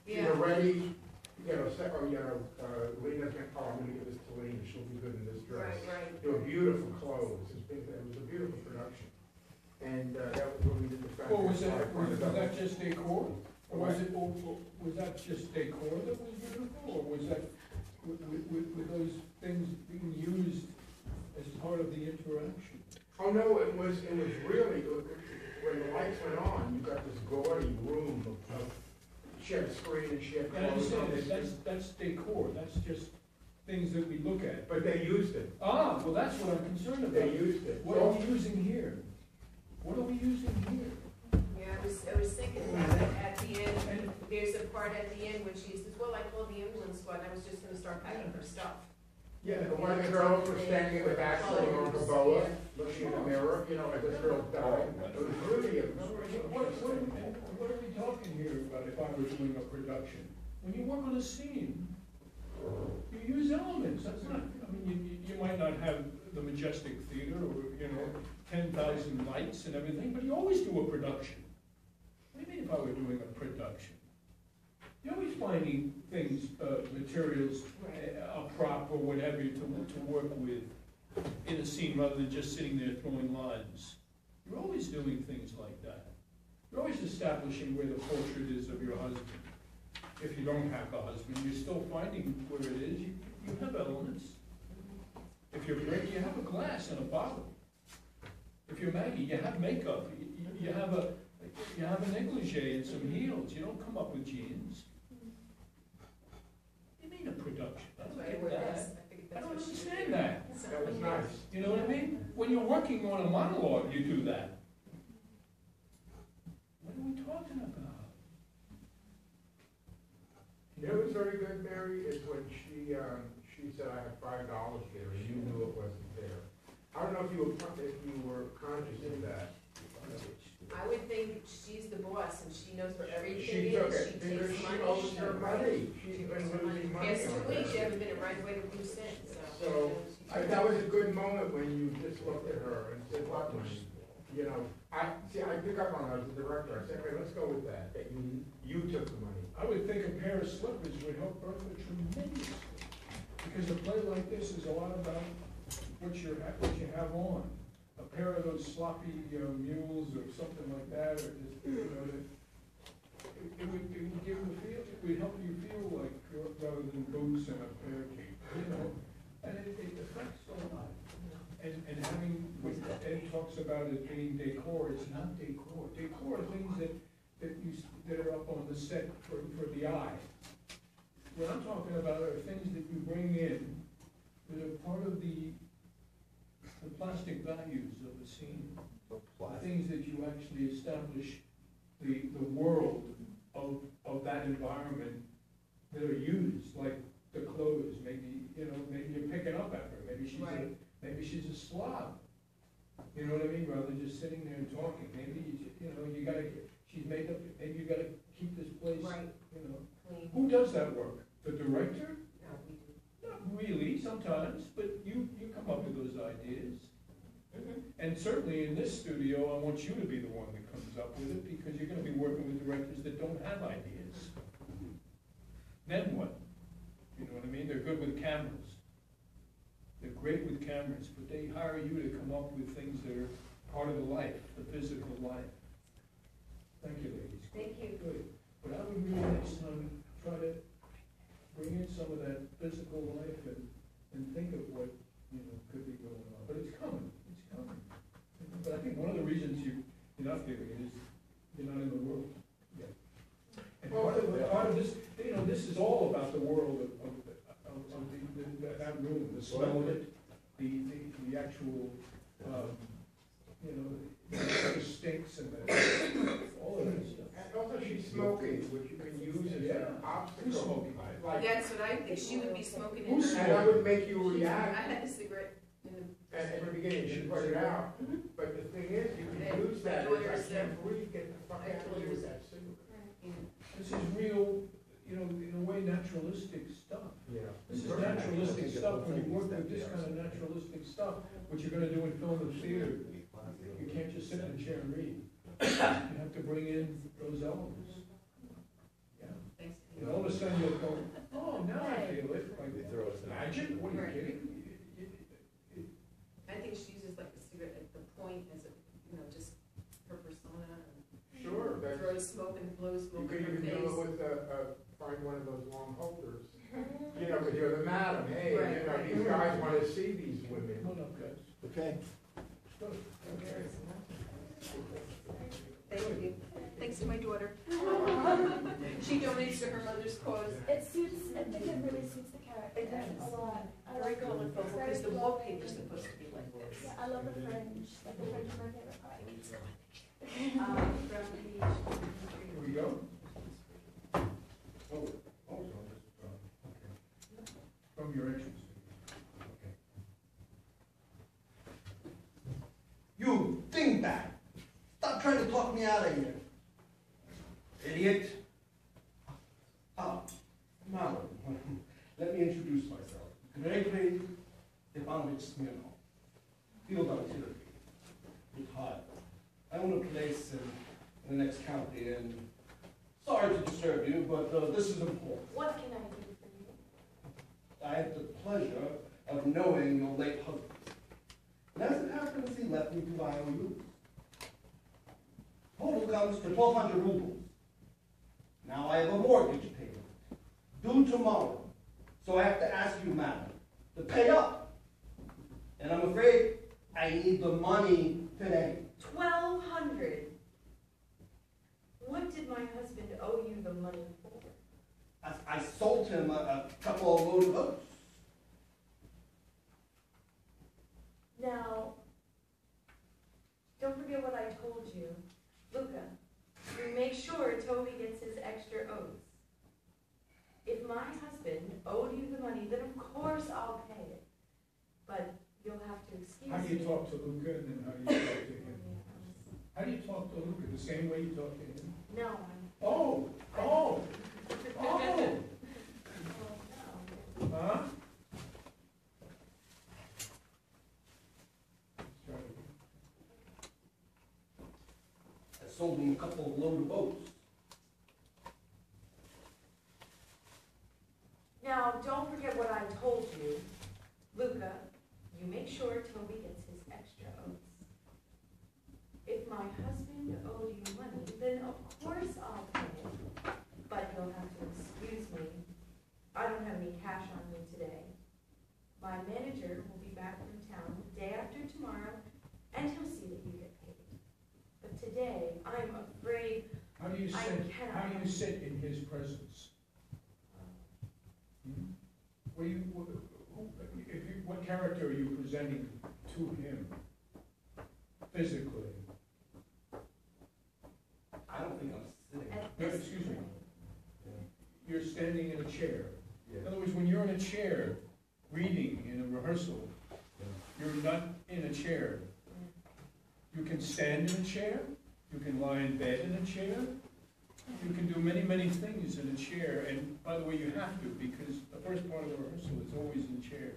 Yeah. Either ready, Lena's gonna, oh, I'm gonna give this to Lena, she'll be good in this dress. Right. They were beautiful clothes, it was a beautiful production. And, that was when we did the factory. Well, was that just decor? Or was that just decor that was beautiful, or was that, were those things being used as part of the interaction? Oh, no, it was really, when the lights went on, you got this gaudy room of she had a screen and she had And I clothes on. understand that's decor, that's just things that we look at. But they used it, Ah, well, that's what I'm concerned about. they used it. What are we using here? What are we using here? Yeah, I was thinking about it at the end, there's a part at the end when she says, well, I called the ambulance squad, and I was just gonna start packing her stuff. Yeah, the one of the girls was standing with Axel on her boa, looking in the mirror, as this girl died. It was really What are we talking here about if I were doing a production? When you work on a scene, you use elements, that's not, I mean, you might not have the majestic theater or, 10,000 lights and everything, but you always do a production. What do you mean if I were doing a production? You're always finding things, materials, a prop or whatever to work with in a scene rather than just sitting there throwing lines. You're always doing things like that. You're always establishing where the portrait is of your husband. If you don't have a husband, you're still finding where it is. You have elements. If you're Rick, you have a glass and a bottle. If you're Maggie, you have makeup. You have a negligee and some heels. You don't come up with jeans. What do you mean a production? I don't get that. I don't understand that. That was nice. You know what I mean? When you're working on a monologue, you do that. What are we talking about? You know what's very good, Mary, is when she said, I have $5 here, and you knew it wasn't there. I don't know if you were conscious of that. I would think she's the boss and she knows where everything She is, took it, she takes she money. owes her money, she's been losing money Past 2 on weeks, that. you haven't been in right way to do since, So, that was a good moment when you just looked at her and said, what, I pick up on her as a director, I said, okay, let's go with that you took the money. I would think a pair of slippers would help Bertha tremendously. Because a play like this is a lot about what you have on. A pair of those sloppy mules or something like that, or just, it would give the feel, it would help you feel like rather than boots and a pair of and it affects a lot. And having, what Ed talks about as being decor, it's not decor. Decor are things that are up on the set for the eye. What I'm talking about are things that you bring in that are part of the plastic values of the scene. Things that you actually establish the world of that environment that are used, like the clothes. Maybe you're picking up at her. Maybe she's a slob. You know what I mean? Rather than just sitting there and talking. Maybe you gotta. She's made up. Maybe you gotta keep this place. Right. Clean. Who does that work? The director? No, we do. Not really. Sometimes, but you come up with those ideas. And certainly in this studio, I want you to be the one that comes up with it because you're going to be working with directors that don't have ideas. Then what? You know what I mean? They're good with cameras. They're great with cameras, but they hire you to come up with things that are part of the life, the physical life. Thank you, ladies. Thank you. Good. But I would really next time try to bring in some of that physical life and think of what could be going on. But it's coming. It's coming. But I think one of the reasons you're not giving it is you're not in the world yet. And part of this, this is all about the world of that room, the smell of it, the actual, the stinks and all of that stuff. And also she's smoking, which you can use as an obstacle. Who's smoking? That's what I think, she would be smoking in Who's her. And that would make you I react. had a cigarette in the. At the beginning, she put it out. But the thing is, you can use that, daughter I is can't breathe, get the fuck my out of here daughter's- with that cigarette. This is real, in a way, naturalistic stuff. Yeah. This is naturalistic stuff. When you work with this kind of naturalistic stuff, what you're gonna do in film and theater, you can't just sit in a chair and read. You have to bring in those elements. Yeah. Thanks. sudden you'll go, oh, now I feel it. They Like, throw us in. magic? What are you Right. kidding? I think she uses like the cigarette at the point as a, just her persona, Sure, and that's, throws smoke and blows you smoke could in her even do face. it with, find one of those long holders. Because you're the madam, hey, Right, right. these guys wanna see these women. Come on up, guys. Okay. Good. Okay. Thank you. Thanks to my daughter. She donates to her mother's cause. It suits, I think it really suits the character It does. a lot. I Very like it. colorful, It's very because the cool. wallpaper's supposed to be like this. Yeah, I love the fringe, like the fringe is my favorite part. From page. Here we go. Oh, so just, okay. From your entrance. Okay. You dingbat! Stop trying to talk me out of here. Idiot. Now, let me introduce myself. Gregory Ivanovich Smirnov, field artillery, retired. I own a place in the next county, and sorry to disturb you, but this is important. What can I do for you? I had the pleasure of knowing your late husband. And as it happens, he left me two IOUs. Total comes to 1,200 rubles. Now I have a mortgage payment due tomorrow, so I have to ask you, madam, to pay up. And I'm afraid I need the money today. 1,200. What did my husband owe you the money for? I sold him a couple of load of oats. Now, don't forget what I told you. Luca, you make sure Toby gets his extra oats. If my husband owed you the money, then of course I'll pay it. But you'll have to excuse me. How do you talk to Luca and then how do you talk to him? How do you talk to Luca? The same way you talk to him? No, Oh, oh, oh, no. huh? I sold him a couple of load of oats. Now, don't forget what I told you. Luca, you make sure Toby gets his extra oats. If my husband owed you money, then of course I'll pay it. But you'll have to excuse me. I don't have any cash on me today. My manager will be back from town the day after tomorrow, and he'll see that you get paid. But today, I'm afraid How do you I sit, cannot. how do you sit in his presence? What do you, what character are you presenting to him physically? I don't think I'm sitting. at No, this excuse me. point, You're standing in a chair. In other words, when you're in a chair, reading in a rehearsal, you're not in a chair. You can stand in a chair, you can lie in bed in a chair, you can do many, many things in a chair, and by the way, you have to, because the first part of the rehearsal is always in chairs.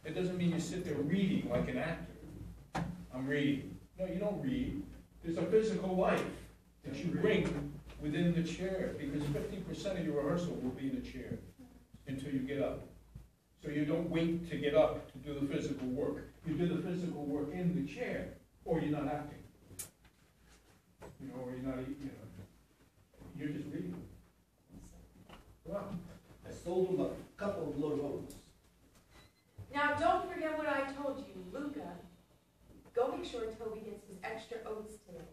It doesn't mean you sit there reading like an actor. I'm reading. No, you don't read. There's a physical life that you bring within the chair, because 50% of your rehearsal will be in a chair until you get up. So you don't wait to get up to do the physical work. You do the physical work in the chair, or you're not acting. Or you're not, you're just reading. Wow. I sold him a couple of load of oats. Now, don't forget what I told you, Luca. Go make sure Toby gets his extra oats today.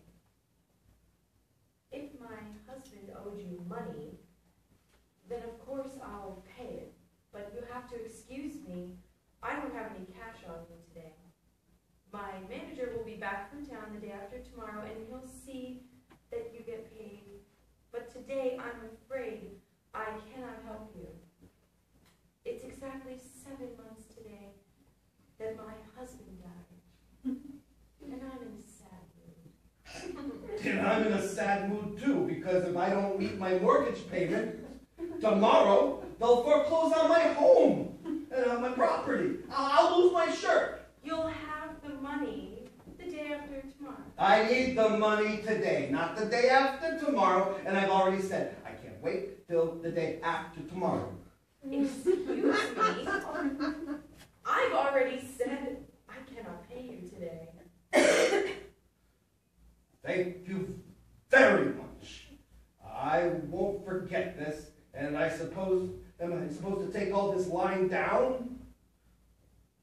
If my husband owed you money, then of course I'll pay it. But you have to excuse me. I don't have any cash on me today. My manager will be back from town the day after tomorrow, and he'll see that you get paid. But today, I'm afraid I cannot help you. It's exactly 7 months today that my husband died. And I'm in a sad mood. And I'm in a sad mood too, because if I don't meet my mortgage payment, tomorrow they'll foreclose on my home and on my property. I'll lose my shirt. You'll have the money the day after tomorrow. I need the money today, not the day after tomorrow, and I've already said I can't can't wait till the day after tomorrow. Excuse me? I've already said I cannot pay you today. Thank you very much. I won't forget this, and I suppose, am I supposed to take all this lying down?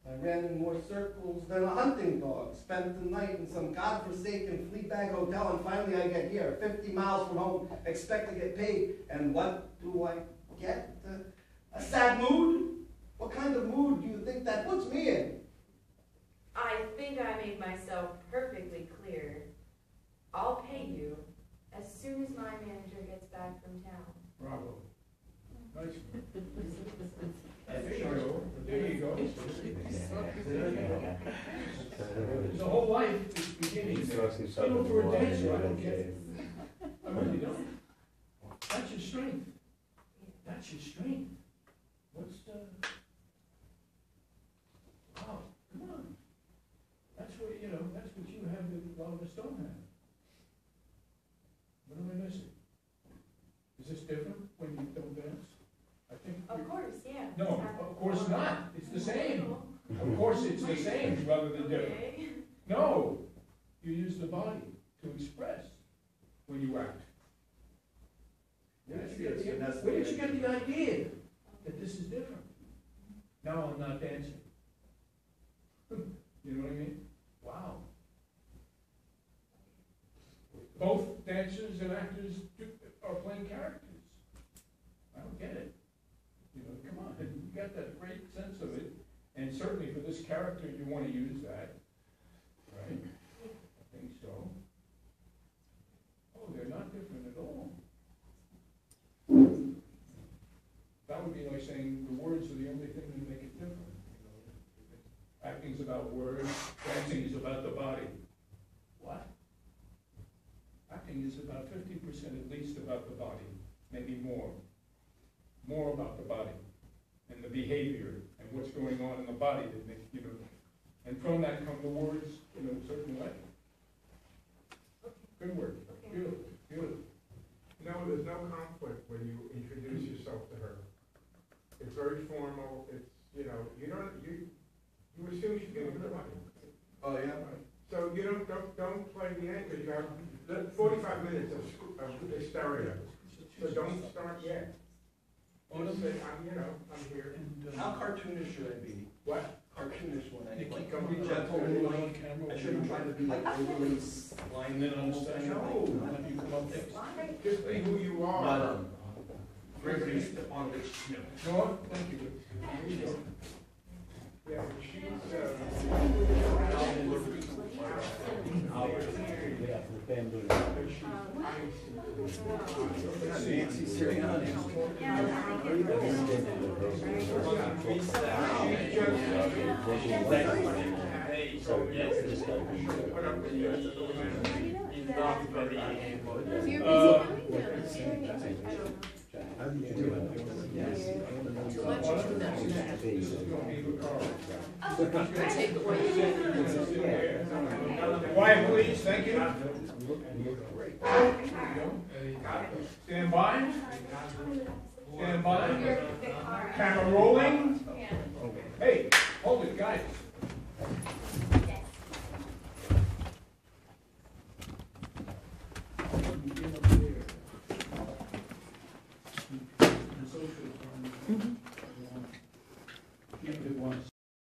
I ran in more circles than a hunting dog, spent the night in some godforsaken flea-bag hotel, and finally I get here, 50 miles from home, expect to get paid, and what do I get? A sad mood? What kind of mood do you think that puts me in? I think I made myself perfectly clear. I'll pay you as soon as my manager gets back from town. Bravo. Nice. There you go. There you go. The whole life is beginning. You know, for a dancer, I don't get it. I really don't. That's your strength. That's your strength. What's the... Wow, come on. That's what, you know, that's what you have that a lot of us don't have. What am I missing? Is this different when you don't dance? I think. Of course, yeah. No, of course not. It's the same. Of course it's the same rather than different. Okay. No, you use the body to express when you act. Where did you get the idea that this is different? Now I'm not dancing. You know what I mean? Wow. Both dancers and actors are playing characters. I don't get it. You know, come on, you got that great sense of it, and certainly for this character, you want to use that, right? I think so. Oh, they're not different at all. That would be like saying the words are the only thing that make it different. You know, acting's about words, dancing is about the body. What? Acting is about 50% at least about the body, maybe more. More about the body and the behavior and what's going on in the body that makes, you know, and from that come the words in a certain way. Good work. Beautiful. Beautiful. No, there's no conflict when you introduce yourself to her. It's very formal, it's, you know, you assume she's gonna be funny. Oh, yeah? So you don't play the end, because you have 45 minutes of hysteria. So don't start yet. Just say, I'm here. How cartoonish should I be? What? Cartoonish when I Nikki, like, come be on, gentleman, on like, camera. I shouldn't try to be like overly slimy and almost like, No. None of you come up next. Just be who you But, are. Gregory Stepanovich Smith. No, thank you. Yeah, she's, Nancy Sirianni. Quiet, please, thank you. Stand by. Stand by. Camera rolling. Hey, hold it, guys. Keep it once.